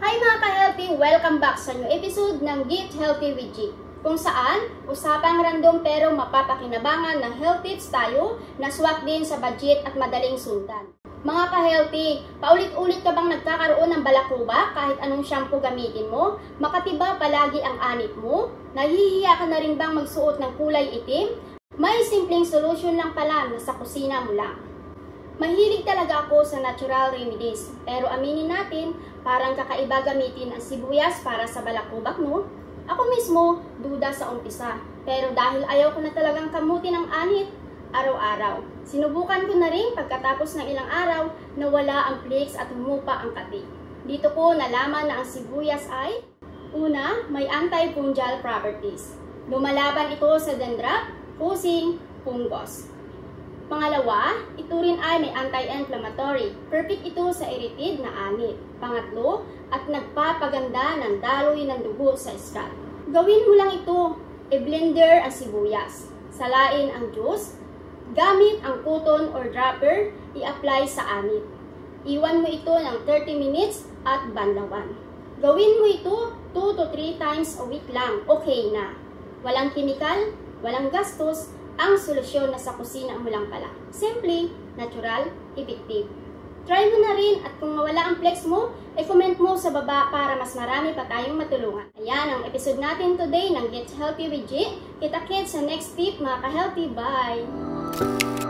Hi mga ka-healthy! Welcome back sa new episode ng Get Healthy with G, kung saan usapang random pero mapapakinabangan ng health tips tayo na swak din sa budget at madaling sundan. Mga ka-healthy, paulit-ulit ka bang nagkakaroon ng balakuba kahit anong shampoo gamitin mo? Makatiba palagi ang anit mo? Nahihiya ka na rin bang magsuot ng kulay itim? May simpleng solusyon lang pala na sa kusina mo lang. Mahilig talaga ako sa natural remedies, pero aminin natin, parang kakaiba gamitin ang sibuyas para sa balakubak, no? Ako mismo, duda sa umpisa, pero dahil ayaw ko na talagang kamutin ang anit araw-araw. Sinubukan ko na rin pagkatapos ng ilang araw na wala ang flakes at humupa ang kati. Dito ko nalaman na ang sibuyas ay, una, may anti-fungal properties. Lumalaban ito sa dandruff, kusing, fungus. Pangalawa, ito rin ay may anti-inflammatory. Perfect ito sa irritid na anit. Pangatlo, at nagpapaganda ng daloy ng dugo sa scalp. Gawin mo lang ito, i-blender ang sibuyas. Salain ang juice, gamit ang cotton or dropper, i-apply sa anit. Iwan mo ito ng 30 minutes at banlawan. Gawin mo ito 2 to 3 times a week lang, okay na. Walang chemical, walang gastos, ang solusyon na sa kusina mo lang pala. Simple, natural, effective. Try mo na rin at kung mawala ang flex mo, i-comment mo sa baba para mas marami pa tayong matulungan. Ayan ang episode natin today ng Get Healthy with G. Kita-kits sa next tip mga ka-healthy. Bye!